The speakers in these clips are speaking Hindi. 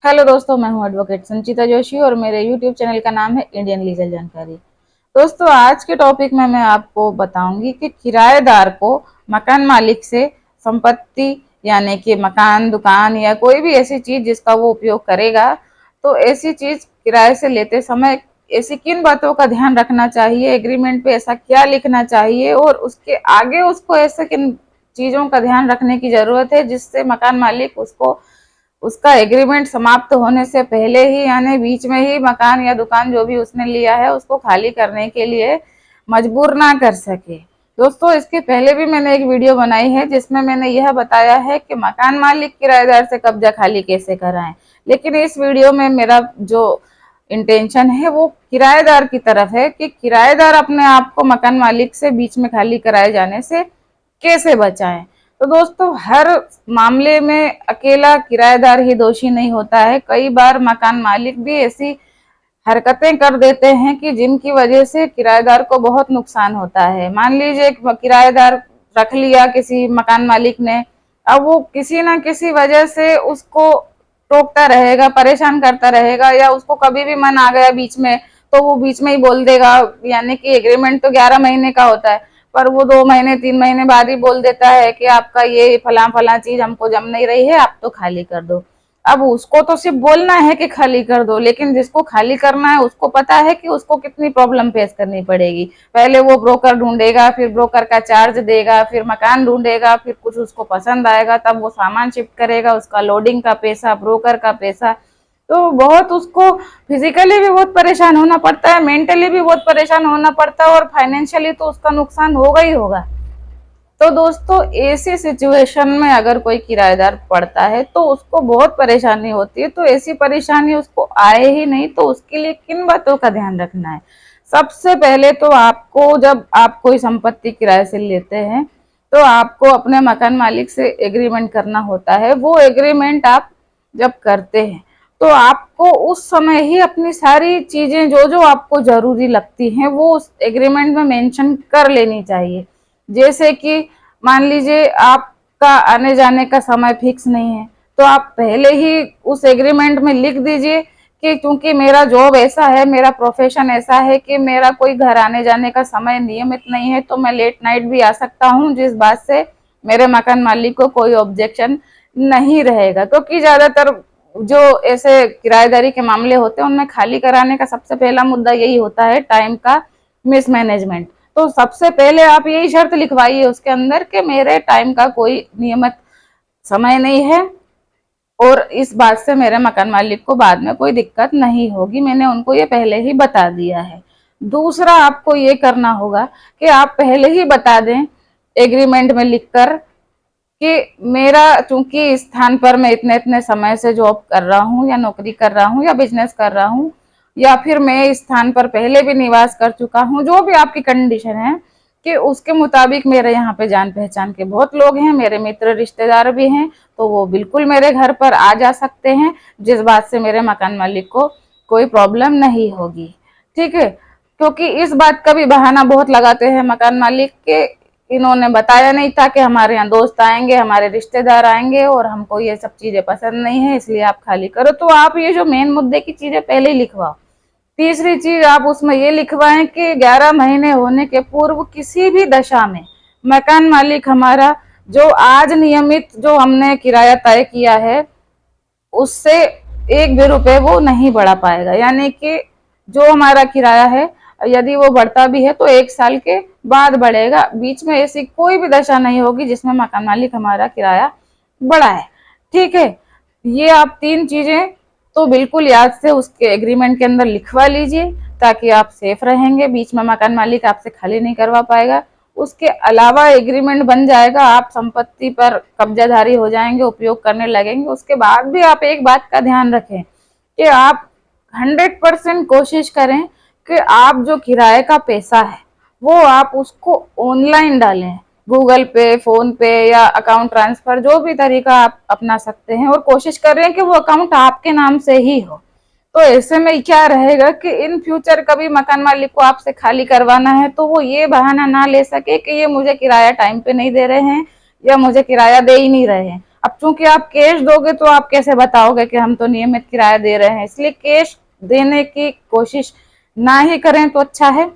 हेलो दोस्तों, मैं हूं एडवोकेट संचिता जोशी और मेरे यूट्यूब चैनल का नाम है इंडियन लीगल जानकारी। दोस्तों, आज के टॉपिक में मैं आपको बताऊंगी कि किराएदार को मकान मालिक से संपत्ति यानी कि मकान, दुकान या कोई भी ऐसी चीज जिसका वो उपयोग करेगा, तो ऐसी चीज किराए से लेते समय ऐसी किन बातों का ध्यान रखना चाहिए, एग्रीमेंट पे ऐसा क्या लिखना चाहिए और उसके आगे उसको ऐसे किन चीजों का ध्यान रखने की जरूरत है जिससे मकान मालिक उसको उसका एग्रीमेंट समाप्त होने से पहले ही यानी बीच में ही मकान या दुकान जो भी उसने लिया है उसको खाली करने के लिए मजबूर ना कर सके। दोस्तों, इसके पहले भी मैंने एक वीडियो बनाई है जिसमें मैंने यह बताया है कि मकान मालिक किराएदार से कब्जा खाली कैसे कराएं, लेकिन इस वीडियो में मेरा जो इंटेंशन है वो किराएदार की तरफ है कि किराएदार अपने आप को मकान मालिक से बीच में खाली कराए जाने से कैसे बचाएं। तो दोस्तों, हर मामले में अकेला किराएदार ही दोषी नहीं होता है। कई बार मकान मालिक भी ऐसी हरकतें कर देते हैं कि जिनकी वजह से किराएदार को बहुत नुकसान होता है। मान लीजिए एक किराएदार रख लिया किसी मकान मालिक ने, अब वो किसी ना किसी वजह से उसको टोकता रहेगा, परेशान करता रहेगा, या उसको कभी भी मन आ गया बीच में तो वो बीच में ही बोल देगा। यानी कि एग्रीमेंट तो 11 महीने का होता है, पर वो 2 महीने 3 महीने बाद ही बोल देता है कि आपका ये फला फला चीज हमको जम नहीं रही है, आप तो खाली कर दो। अब उसको तो सिर्फ बोलना है कि खाली कर दो, लेकिन जिसको खाली करना है उसको पता है कि उसको कितनी प्रॉब्लम फेस करनी पड़ेगी। पहले वो ब्रोकर ढूंढेगा, फिर ब्रोकर का चार्ज देगा, फिर मकान ढूंढेगा, फिर कुछ उसको पसंद आएगा तब वो सामान शिफ्ट करेगा, उसका लोडिंग का पैसा, ब्रोकर का पैसा। तो बहुत उसको फिजिकली भी बहुत परेशान होना पड़ता है, मेंटली भी बहुत परेशान होना पड़ता है और फाइनेंशियली तो उसका नुकसान होगा ही होगा। तो दोस्तों, ऐसी सिचुएशन में अगर कोई किराएदार पड़ता है तो उसको बहुत परेशानी होती है। तो ऐसी परेशानी उसको आए ही नहीं, तो उसके लिए किन बातों का ध्यान रखना है। सबसे पहले तो आपको, जब आप कोई संपत्ति किराए से लेते हैं तो आपको अपने मकान मालिक से एग्रीमेंट करना होता है। वो एग्रीमेंट आप जब करते हैं तो आपको उस समय ही अपनी सारी चीजें जो जो आपको जरूरी लगती हैं वो उस एग्रीमेंट में मेंशन कर लेनी चाहिए। जैसे कि मान लीजिए आपका आने जाने का समय फिक्स नहीं है, तो आप पहले ही उस एग्रीमेंट में लिख दीजिए कि क्योंकि मेरा जॉब ऐसा है, मेरा प्रोफेशन ऐसा है कि मेरा कोई घर आने जाने का समय नियमित नहीं है, तो मैं लेट नाइट भी आ सकता हूँ, जिस बात से मेरे मकान मालिक को कोई ऑब्जेक्शन नहीं रहेगा। क्योंकि ज्यादातर जो ऐसे किराएदारी के मामले होते हैं उनमें खाली कराने का सबसे पहला मुद्दा यही होता है, टाइम का मिसमैनेजमेंट। तो सबसे पहले आप यही शर्त लिखवाइए उसके अंदर कि मेरे टाइम का कोई नियमित समय नहीं है और इस बात से मेरे मकान मालिक को बाद में कोई दिक्कत नहीं होगी, मैंने उनको ये पहले ही बता दिया है। दूसरा, आपको ये करना होगा कि आप पहले ही बता दें एग्रीमेंट में लिखकर कि मेरा चूंकि इस स्थान पर मैं इतने इतने समय से जॉब कर रहा हूँ या नौकरी कर रहा हूँ या बिजनेस कर रहा हूँ, या फिर मैं इस स्थान पर पहले भी निवास कर चुका हूँ, जो भी आपकी कंडीशन है, कि उसके मुताबिक मेरे यहाँ पे जान पहचान के बहुत लोग हैं, मेरे मित्र रिश्तेदार भी हैं, तो वो बिल्कुल मेरे घर पर आ जा सकते हैं, जिस बात से मेरे मकान मालिक को कोई प्रॉब्लम नहीं होगी। ठीक है, क्योंकि इस बात का भी बहाना बहुत लगाते हैं मकान मालिक के, इन्होंने बताया नहीं था कि हमारे यहाँ दोस्त आएंगे, हमारे रिश्तेदार आएंगे और हमको ये सब चीजें पसंद नहीं है, इसलिए आप खाली करो। तो आप ये जो मेन मुद्दे की चीजें पहले ही लिखवाओ। तीसरी चीज आप उसमें ये लिखवाएं कि 11 महीने होने के पूर्व किसी भी दशा में मकान मालिक हमारा जो आज नियमित जो हमने किराया तय किया है उससे 1 भी रुपए वो नहीं बढ़ा पाएगा। यानी कि जो हमारा किराया है यदि वो बढ़ता भी है तो 1 साल के बाद बढ़ेगा, बीच में ऐसी कोई भी दशा नहीं होगी जिसमें मकान मालिक हमारा किराया बढ़ा है। ठीक है, ये आप 3 चीजें तो बिल्कुल याद से उसके एग्रीमेंट के अंदर लिखवा लीजिए ताकि आप सेफ रहेंगे, बीच में मकान मालिक आपसे खाली नहीं करवा पाएगा। उसके अलावा एग्रीमेंट बन जाएगा, आप संपत्ति पर कब्जाधारी हो जाएंगे, उपयोग करने लगेंगे। उसके बाद भी आप एक बात का ध्यान रखें कि आप 100% कोशिश करें कि आप जो किराए का पैसा है वो आप उसको ऑनलाइन डालें, गूगल पे, फोन पे या अकाउंट ट्रांसफर, जो भी तरीका आप अपना सकते हैं, और कोशिश करें कि वो अकाउंट आपके नाम से ही हो। तो ऐसे में क्या रहेगा कि इन फ्यूचर कभी मकान मालिक को आपसे खाली करवाना है तो वो ये बहाना ना ले सके कि ये मुझे किराया टाइम पे नहीं दे रहे हैं या मुझे किराया दे ही नहीं रहे हैं। अब चूंकि आप कैश दोगे तो आप कैसे बताओगे कि हम तो नियमित किराया दे रहे हैं, इसलिए कैश देने की कोशिश ना ही करें तो अच्छा है।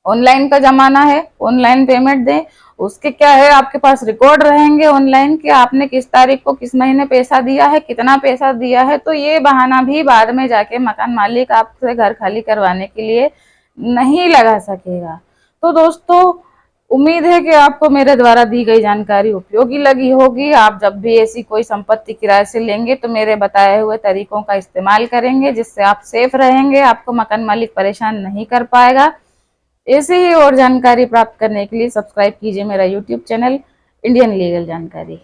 ऑनलाइन का जमाना है, ऑनलाइन पेमेंट दें। उसके क्या है, आपके पास रिकॉर्ड रहेंगे ऑनलाइन कि आपने किस तारीख को किस महीने पैसा दिया है, कितना पैसा दिया है। तो ये बहाना भी बाद में जाके मकान मालिक आपसे घर खाली करवाने के लिए नहीं लगा सकेगा। तो दोस्तों, उम्मीद है कि आपको मेरे द्वारा दी गई जानकारी उपयोगी लगी होगी। आप जब भी ऐसी कोई संपत्ति किराए से लेंगे तो मेरे बताए हुए तरीकों का इस्तेमाल करेंगे, जिससे आप सेफ रहेंगे, आपको मकान मालिक परेशान नहीं कर पाएगा। ऐसे ही और जानकारी प्राप्त करने के लिए सब्सक्राइब कीजिए मेरा यूट्यूब चैनल इंडियन लीगल जानकारी।